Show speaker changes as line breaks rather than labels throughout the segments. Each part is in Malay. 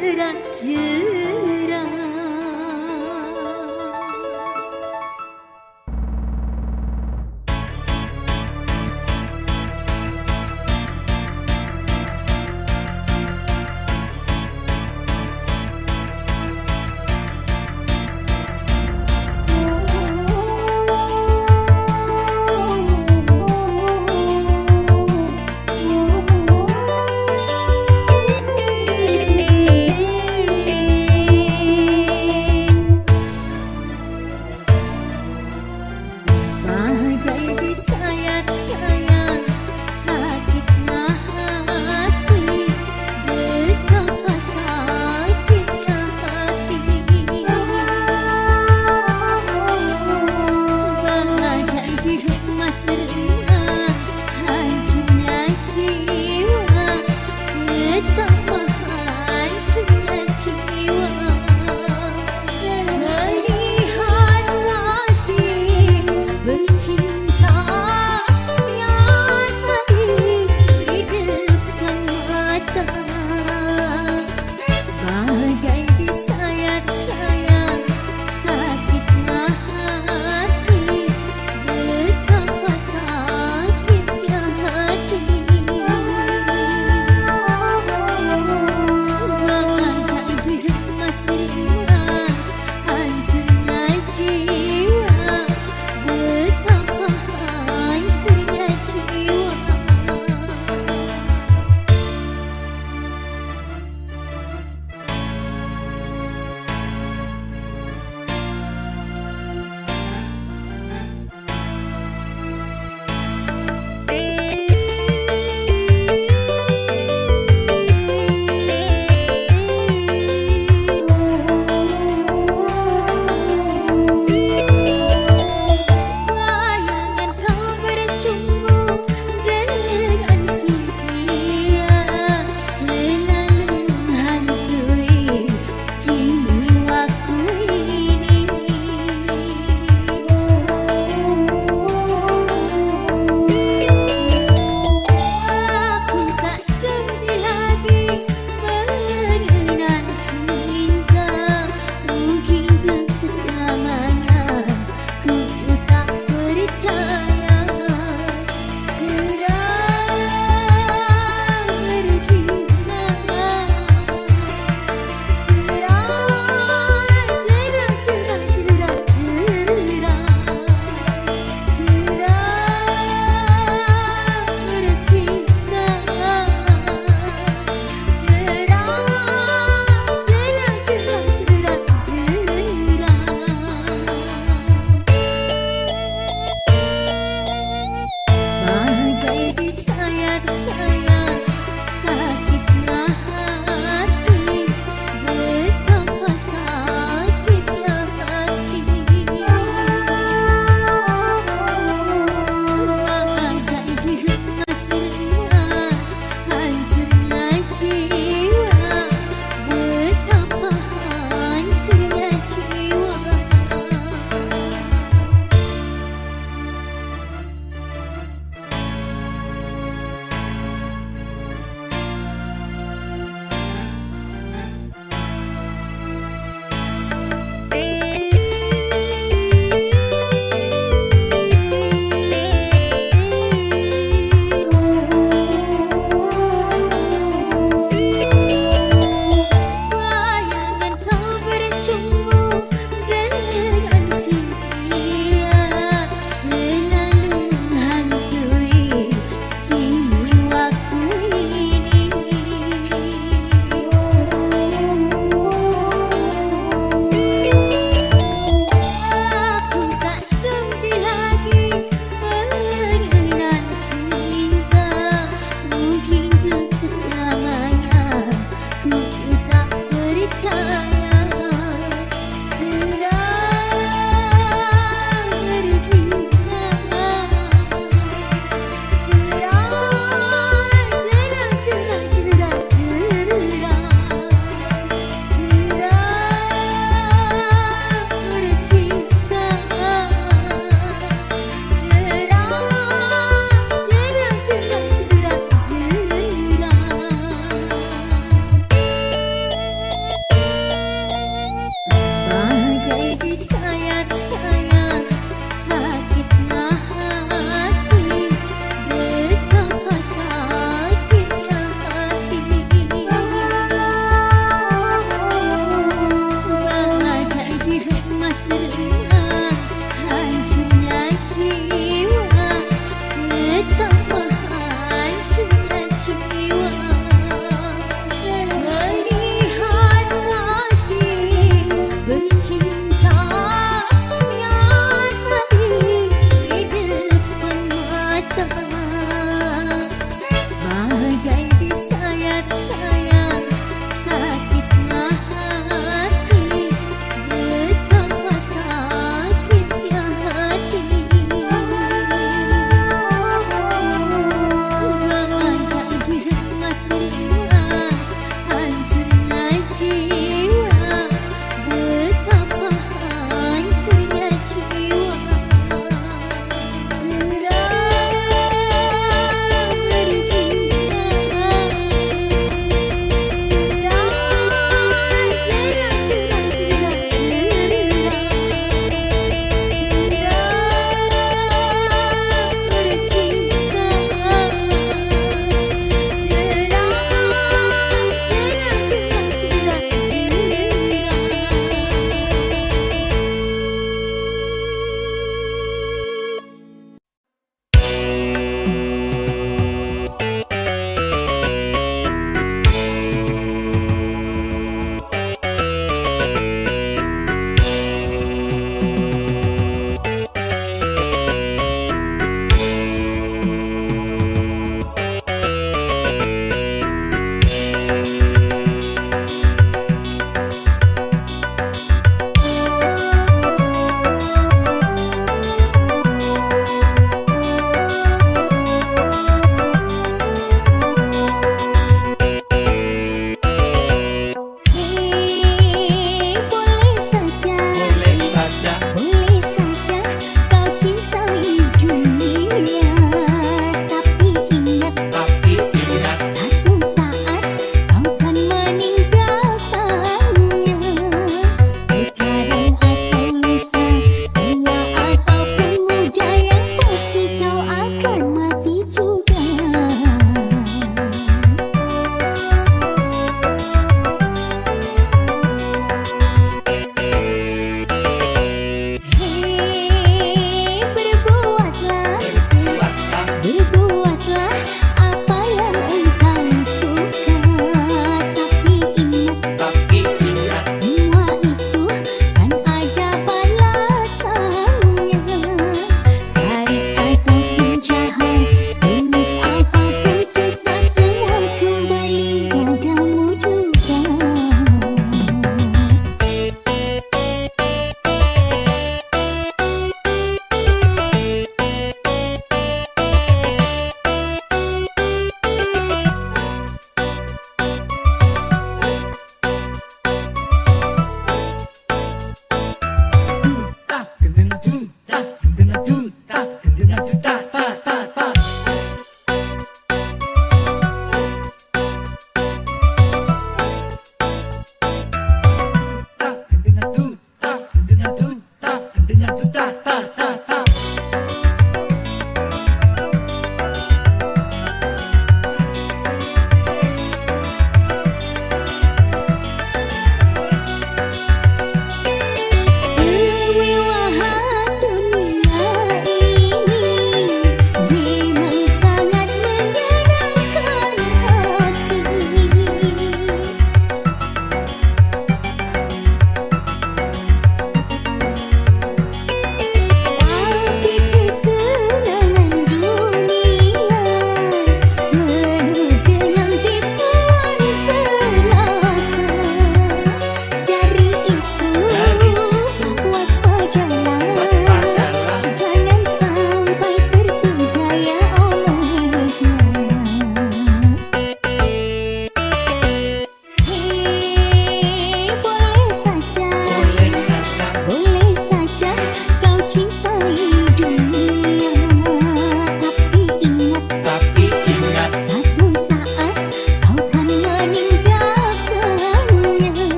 jerak-jerak.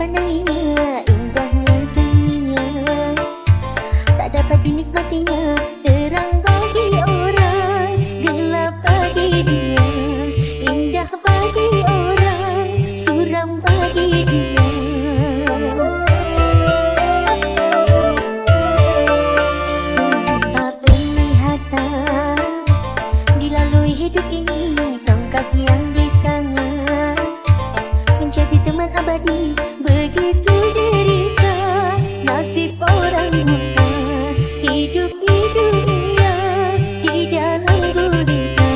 dipandanginya indahnya dunia, tak dapat dinikmatinya. Terang bagi orang, gelap bagi dia. Indah bagi orang, suram bagi dia. Tanpa penglihatan dilalui hidup ini, tongkat yang di tangan menjadi teman abadi. Begitu derita nasib orang buta, hidup di dunia di dalam gurita.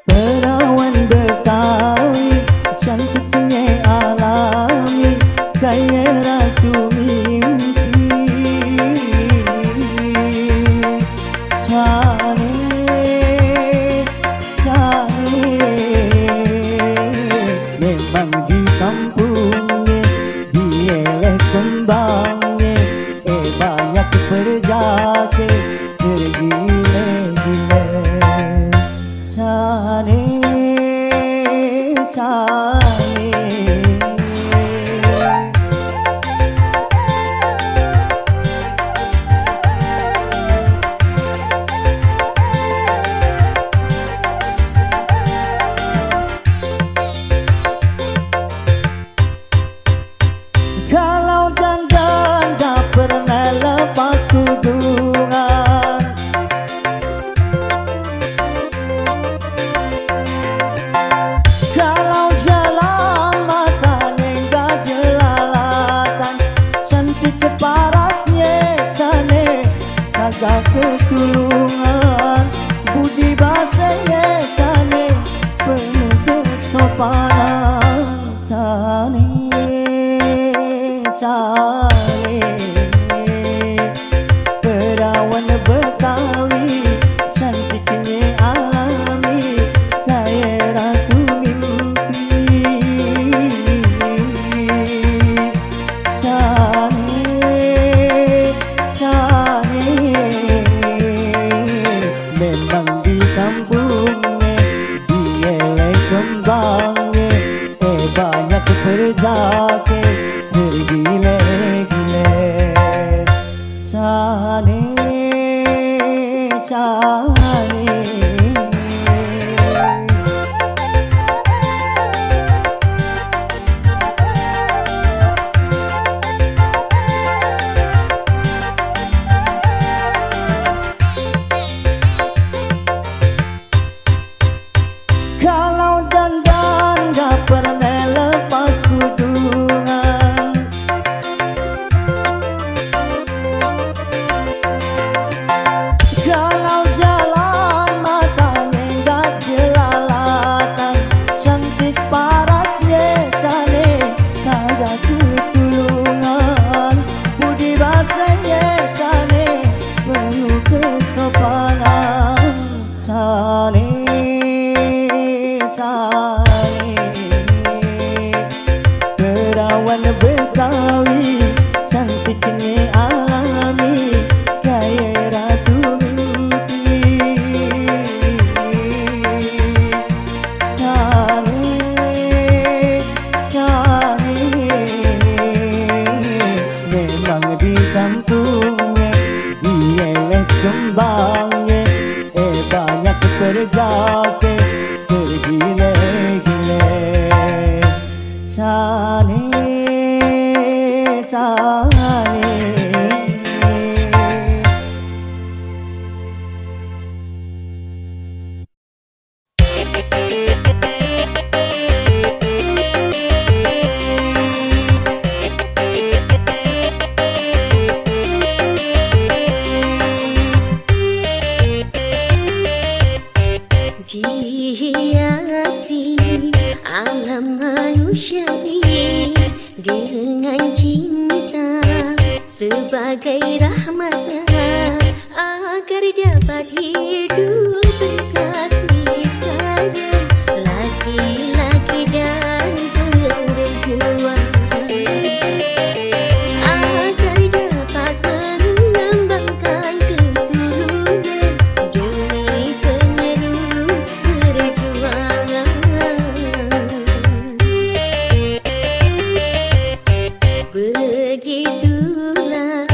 Perawan Betawi cantiknya alami, gaya ratu mimpi. Memang di kampungnya dieleh kembangnya, banyak perjake tergile-gile. Cane. Kalau dandan tak pernah lepas kudungan, kalau jalan matanya enggak jelalatan, cantik keparasnya cane kagak ketulungan, budi bahasanya cane penuh kesopanan. Perawan Betawi cantiknya alami, gaya ratu mimpi. Memang di kampungnya dieleh kembangnya, banyak perjake tergile-gile. Cane. Kalau dandan gak pernah lepas kudungan, kalau jalan matanya gak jelalatan, cantik parasnya cane kagak ketulungan, budi bahasanya cane penuh kesopanan. Perawan Betawi cantiknya alami, gaya ratu mimpi. Memang di kampungnya dieleh kembangnya, banyak perjake tergile-gile. Cane.
sebagai rahmatnya agar dapat hidup berkasih sayang laki-laki dan perempuan, agar dapat mengembangkan keturunan demi penerus perjuangan. Begitulah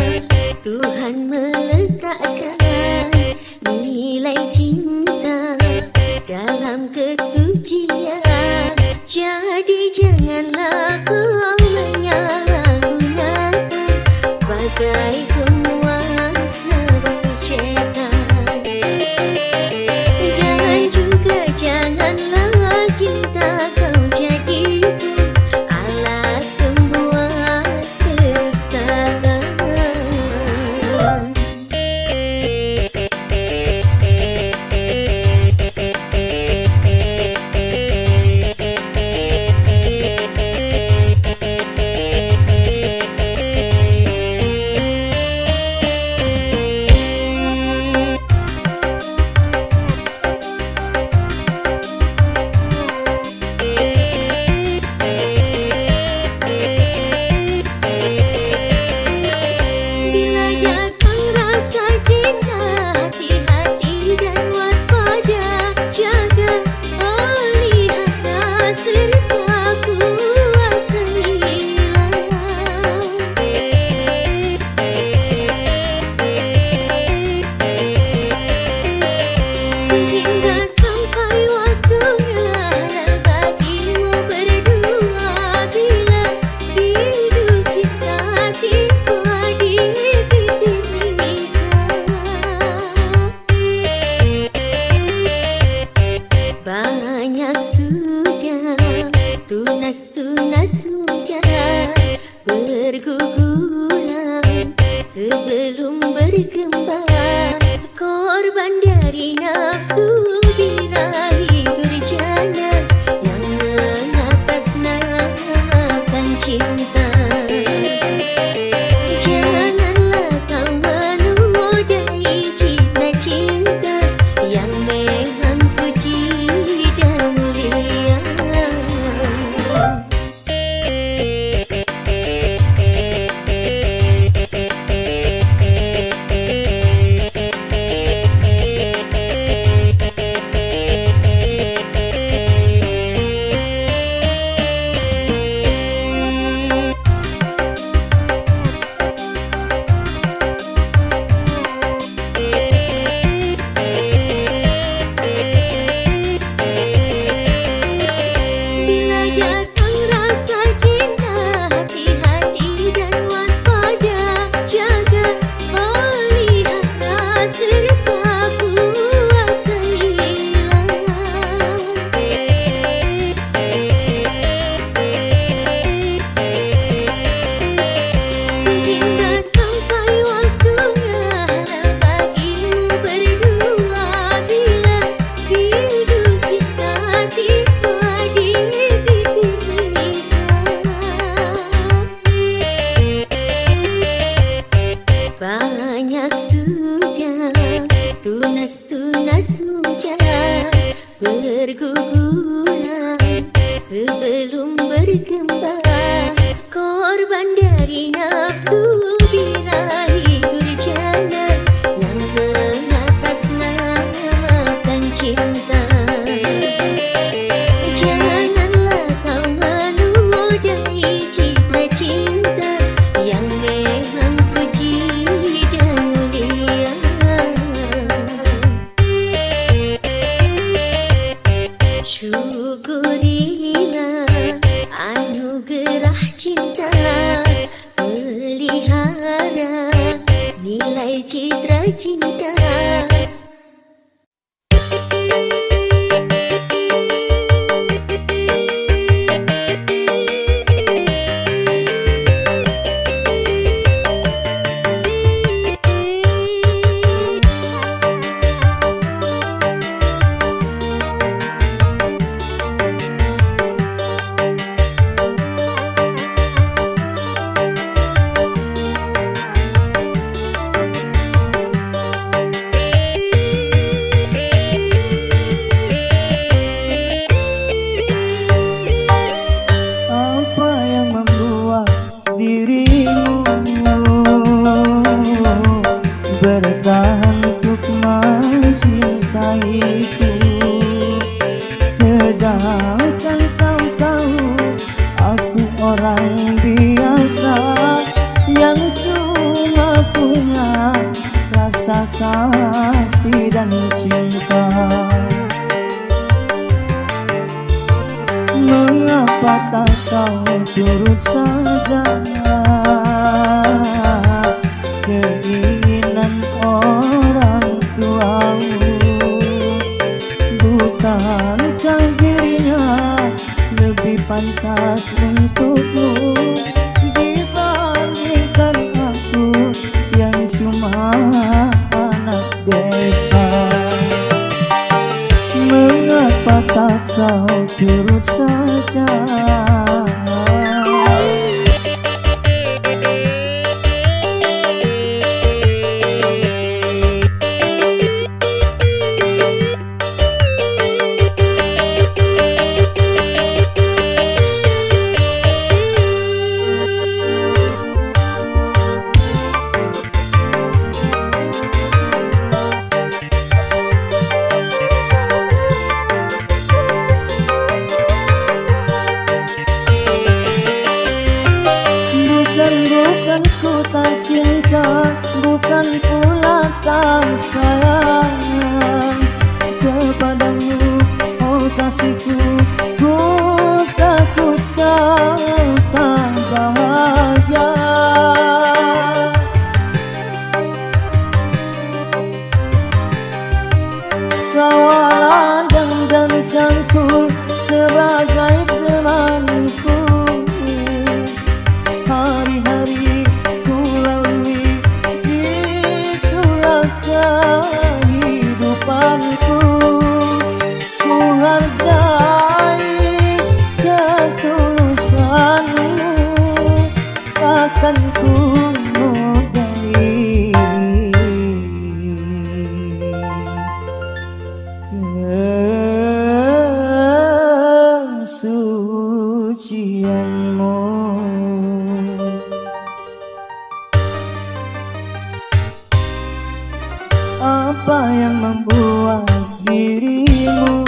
Tuhan meletakkan nilai cinta dalam kesucian. Jadi janganlah kau menyalahgunakan sebagai pemuas nafsu syaitan. Dan juga janganlah cinta kau jadikan alat pembuat kerusakan. Bila datang rasa cinta, hati-hati dan waspada, jaga lihatlah serta kuasailah, sehingga sampai waktunya bagimu berdua. Bila hidup cinta tiba di titik nikah, banyak sudah tunas-tunas sudah berguguran sebelum berkembang, korban dari nafsu birahi durjana yang mengatasnamakan cinta. Janganlah kau menodai cinta-cinta yang memang suci dan mulia. Bila datang rasa cinta, hati-hati dan waspada, jaga lihatlah serta kuasailah, sehingga sampai waktunya bagimu berdua. Bila hidup cinta tiba di titik nikah, banyak sudah tunas-tunas sudah berguguran sebelum berkembang, korban dari nafsu birahi durjana yang mengatasnamakan cinta. Janganlah kau menodai cinta-cinta yang memang suci dan mulia. Syukurilah anugerah cinta, pelihara nilai citra cinta.
rasa kasih dan cinta. Mengapa tak kau turut saja keinginan orang tuamu? Bukankah dirinya lebih pantas untukmu dibandingkan aku yang cuma anak desa? Mengapa tak kau turut saja? Bukan ku tak cinta, bukan pula tak sayang kepadamu, oh kasihku. Ku takut kau tak bahagia. Sawalah dan cangkul sebagai temanku. Hari-hari ku lalui, itulah kehidupanku. Ku hargai ketulusanmu, takkan ku modali kesucianmu. Apa yang membuat dirimu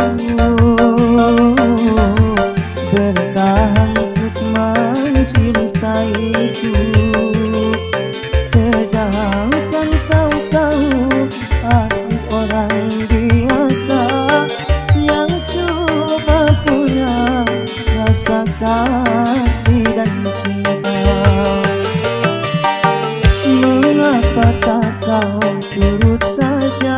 bertahan untuk mencintaiku, sedangkan kau tahu aku orang biasa yang cuma punya rasa kasih dan cinta. Mengapa tak kau turut saja?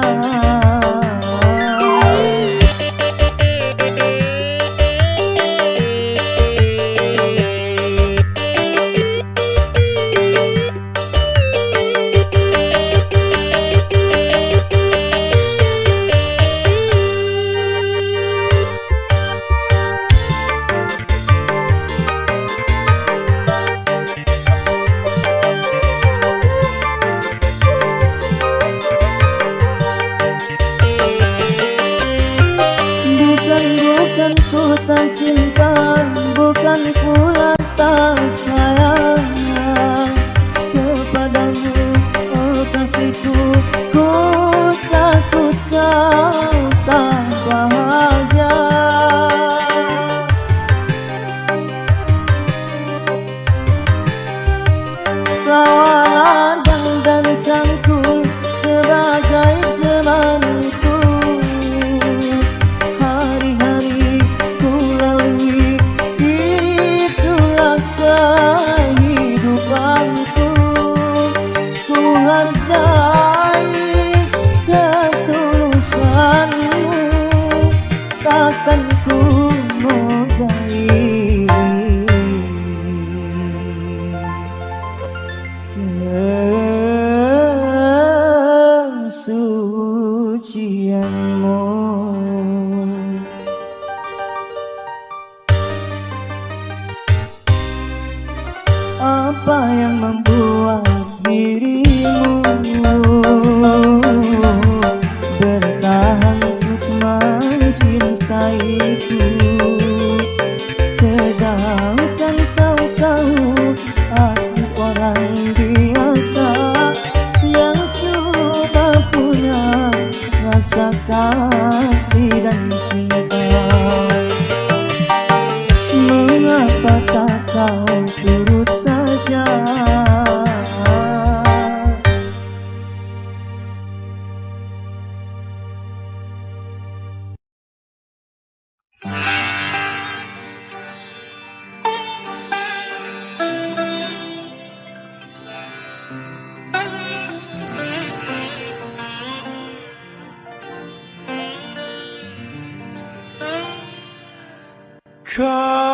Kau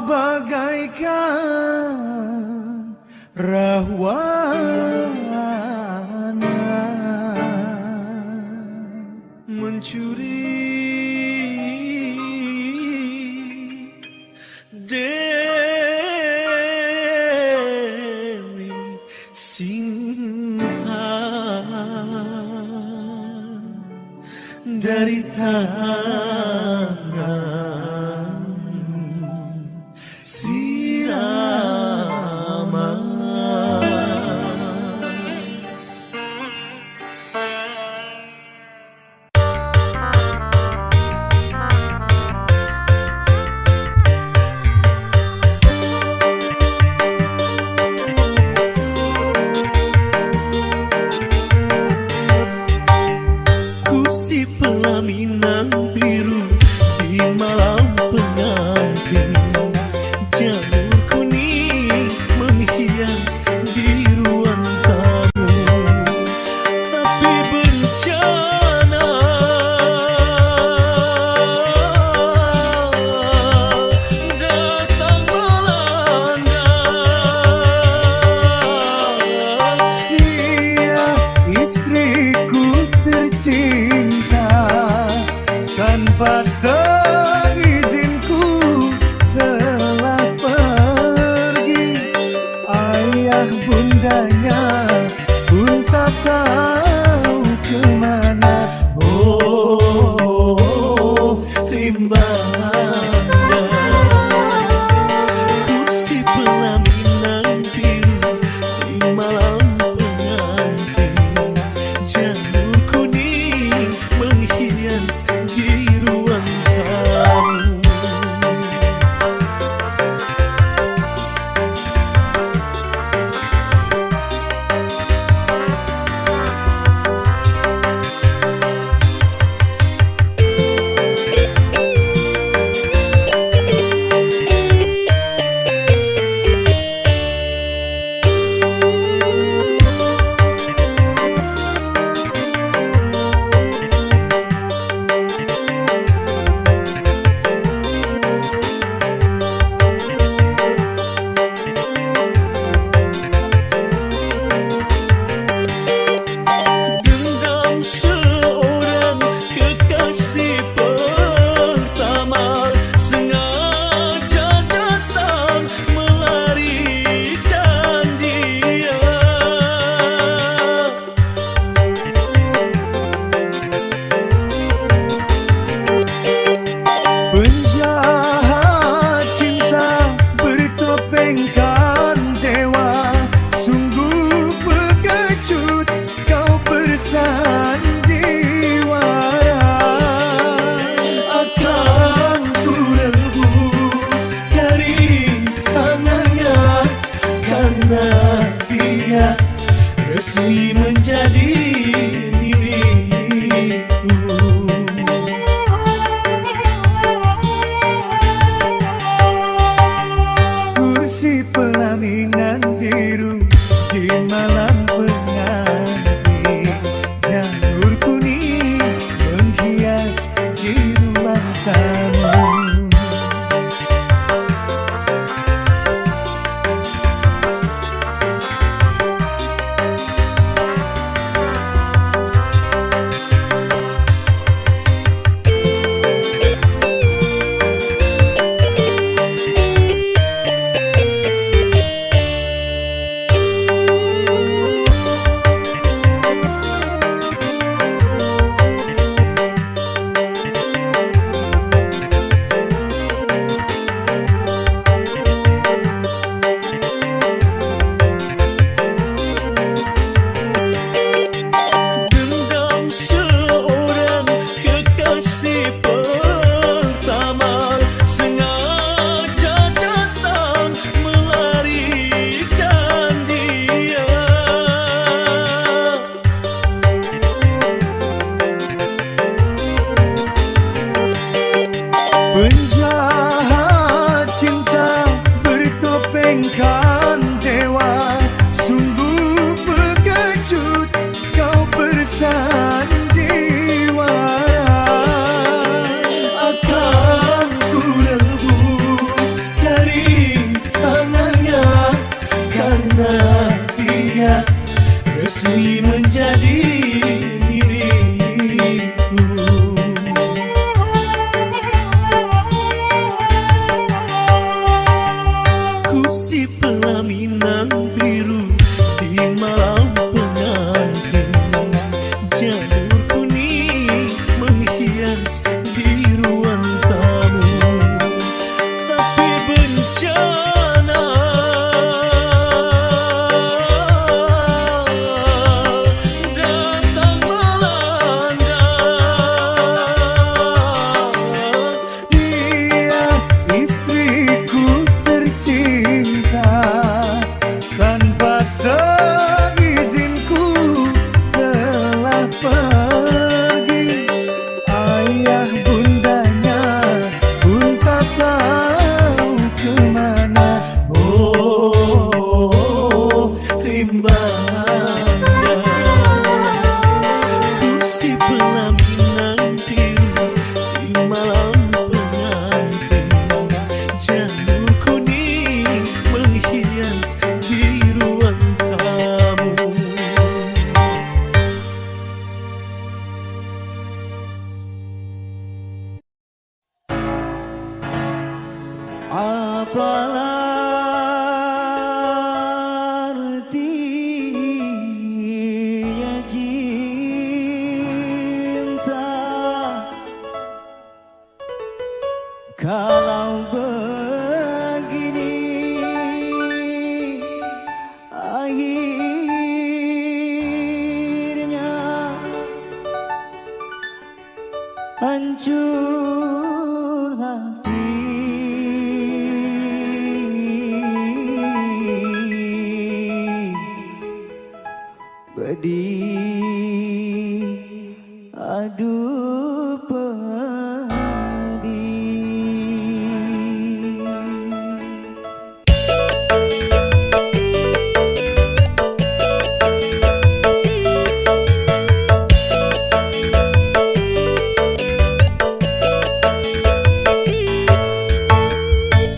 bagaikan rahwana mencuri Dewi simpan dari tangan siraman. Si pelaminan biru di malam pengantin, janur kuning menghias di ruang tamu. Tapi bencana datang melanda. Dia istriku tercinta, tanpa seizinku telah pergi. Ayah bundanya pun tak tahu kemana. Oh, rimbanya kursi pelaminan biru di malam pengantin, janur kuning menghias di ruang tamu. Dendam seorang kekasih pertama sengaja datang melarikan dia. Penjahat cinta bertopengkan dewa, sungguh pengecut kau bersandiwara. Akan ku rebut dari tangannya, karena dia resmi menjadi milikku. Kursi pelaminan biru di malam pengantin, janur kuning menghias di ruang tamu. saya resmi menjadi diriku. Ku si pelaminan biru di malam pengantin, janur kuning menghias di ruang tamu. Tapi bencana datang melanda. Dia istriku tercinta, tanpa seizinku telah pergi. Ayah bundanya pun tak tahu kemana. Oh, rimbanya ku si pelaminan biru di malam pengantin, janur kuning menghias di ruang tamu. Apalah artinya cinta kalau begini akhirnya hancur hati. Pedih, aduh pedih.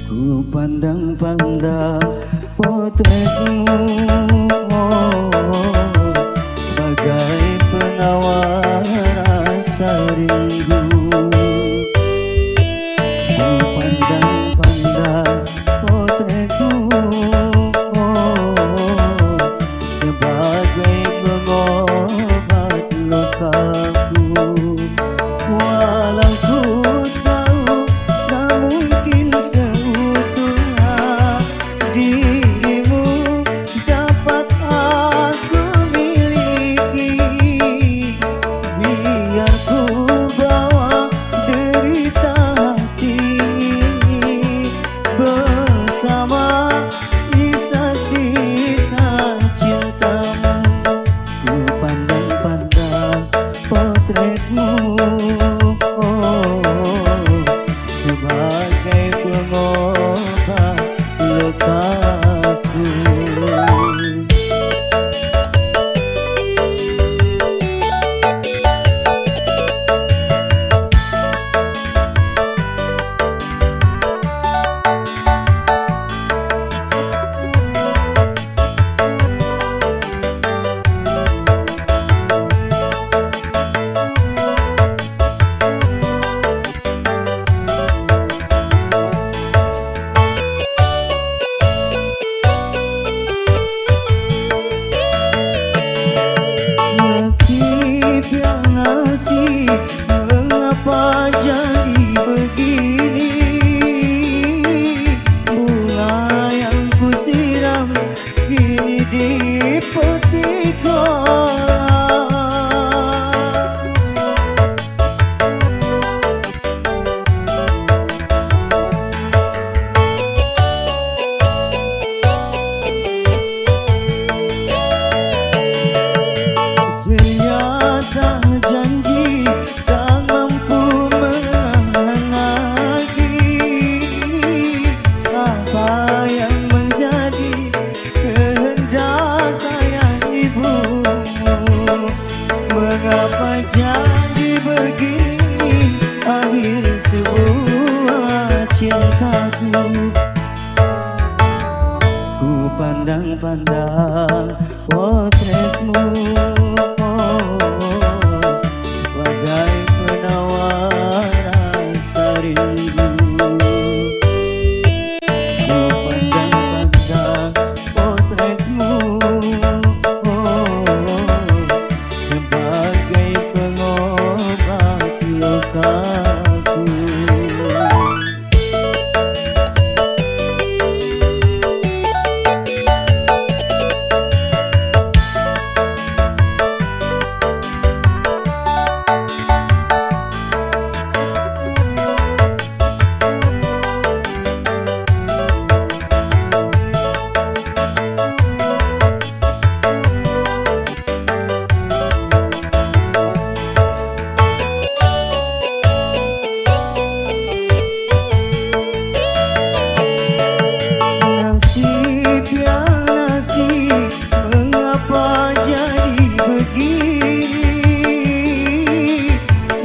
Ku pandang-pandang potretmu sebagai penawar rasa rindu. Ku pandang-pandang potretmu sebagai pengobat lukaku. Walau ku tahu tak mungkin seutuhnya dirimu dapat aku miliki. Biar ku bawa derita hati bersama sisa-sisa cintamu. Ku pandang-pandang potretmu sebagai pengobat lukaku. Nasib ya nasib, mengapa jadi begini? Bunga yang kusiram kini dipetik orang. Ternyata janji tak mampu menahan lagi. Apa yang menjadi kehendak sayang ibu pandang potretmu sebagai penawar rasa rindu. Ku pandang-pandang potretmu sebagai pengobat lukaku. Nasib ya nasib, mengapa jadi begini?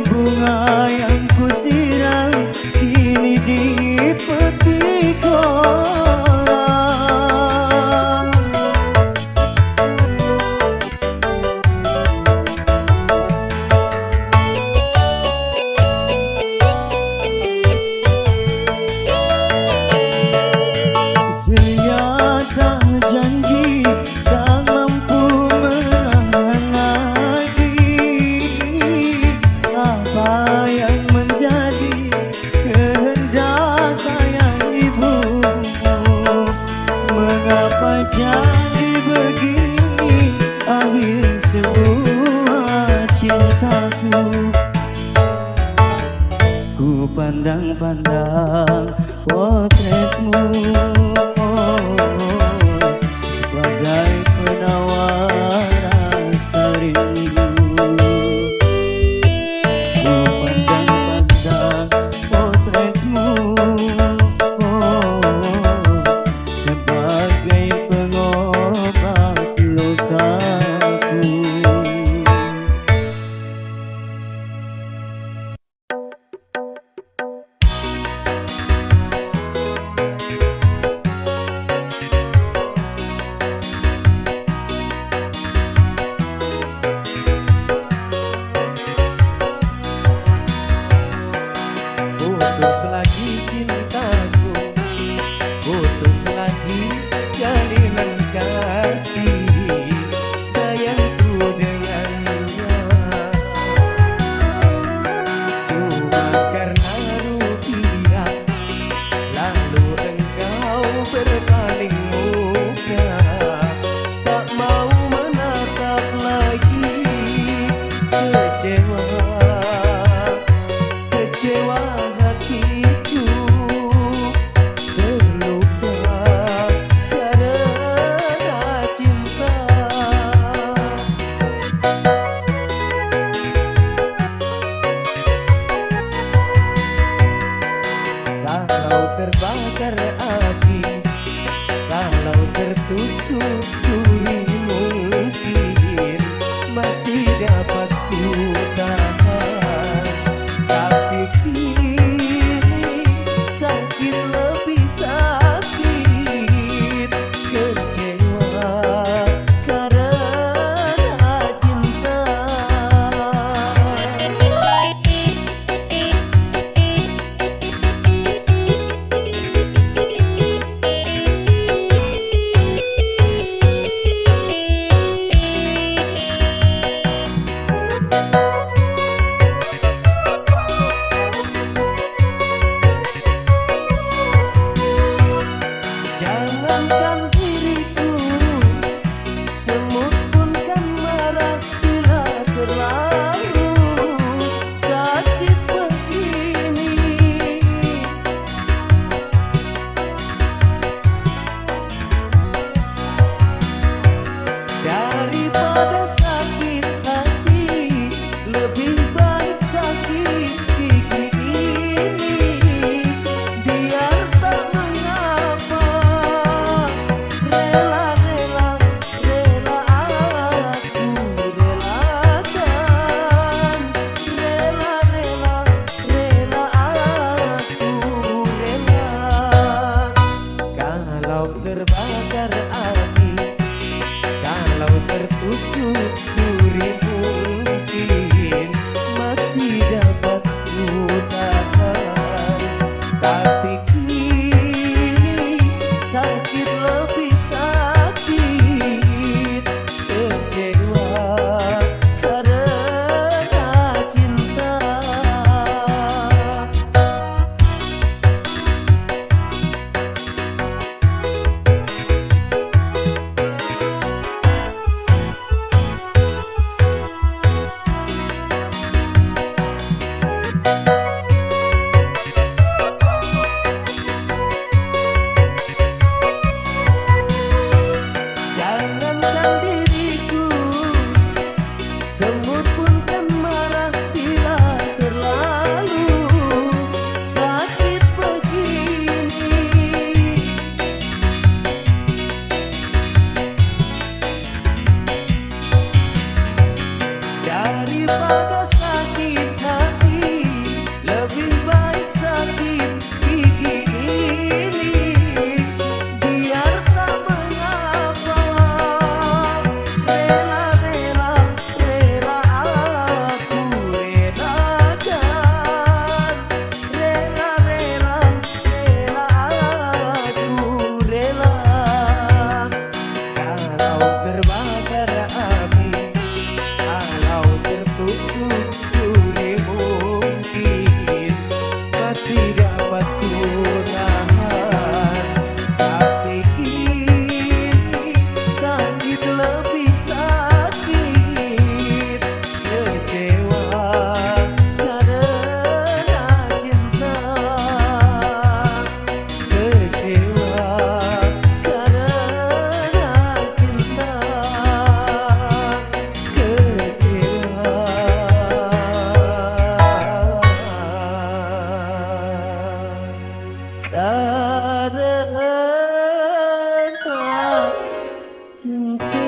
Bunga yang kusiram kini dipetik orang. Ternyata janji tak mampu menahan lagi apa yang menjadi kehendak sayang ibumu. Mengapa jadi begini akhir semua cintaku? Ku pandang-pandang potretmu sebagai penawar rasa rindu. Ku pandang-pandang potretmu sebagai pengobat lukaku. tertusuk duri mungkin masih dapat ku tahan, tapi kini sakit lebih sakit, kecewa karena cinta. Jangankan diriku, semut pun kan marah bila terlalu sakit begini. Daripada sakit hati, lebih baik sakit gigi ini. Biar tak mengapa, rela aku relakan, rela aku rela. Kalau terbakar api, kalau tertusuk duri mungkin masih dapat ku tahan, tapi kini sakit lebih sakit, kecewa karena cinta, kecewa karena cinta, karena cinta.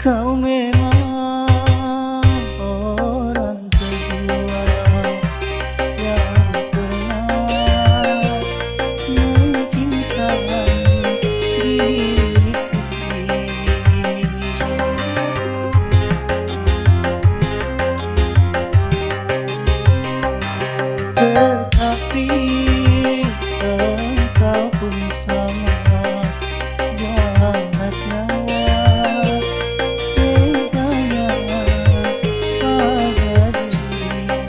Kau memang orang kedua yang pernah mencintai diriku. Tetapi engkau pun sama, jahat nyawa teganya pada diri.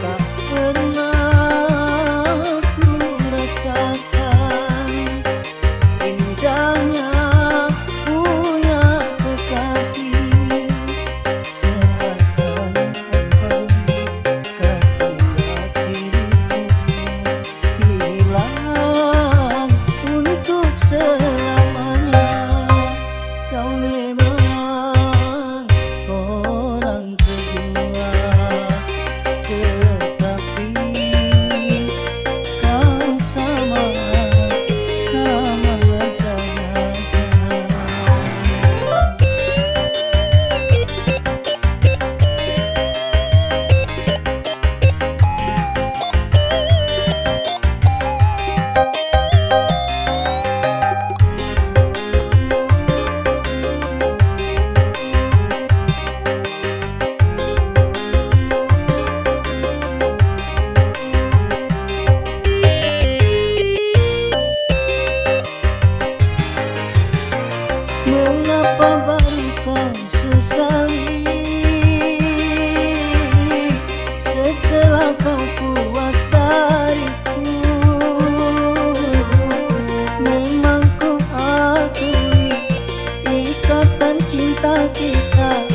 Tak pernah ku rasakan indahnya punya kekasih, seakan engkau ketika diriku hilang untuk selamanya. Kau memang orang kedua, tetapi kau sama saja. Mengapa baru kau sesali setelah kau puas dariku? Memang ku akui ikatan cinta kita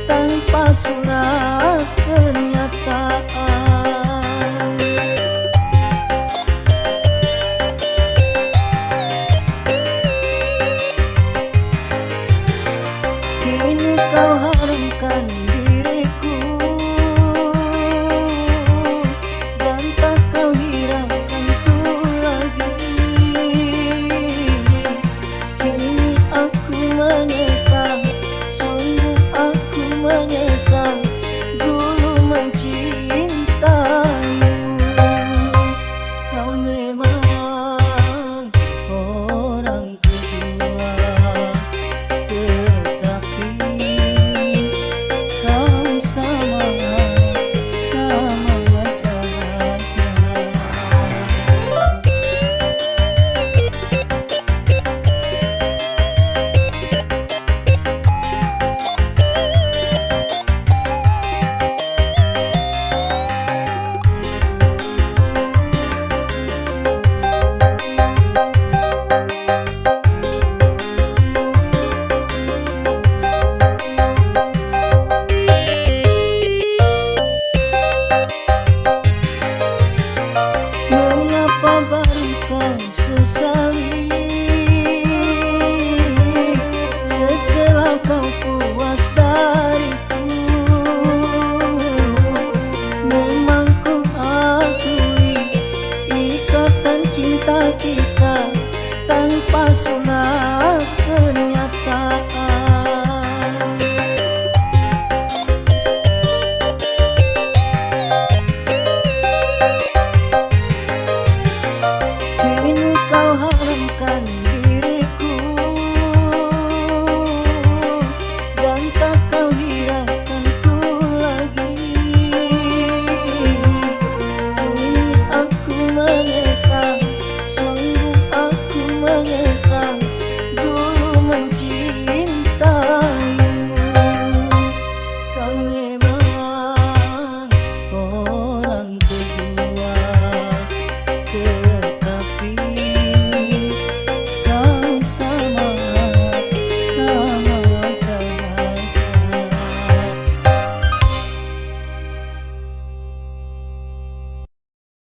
tanpa surat.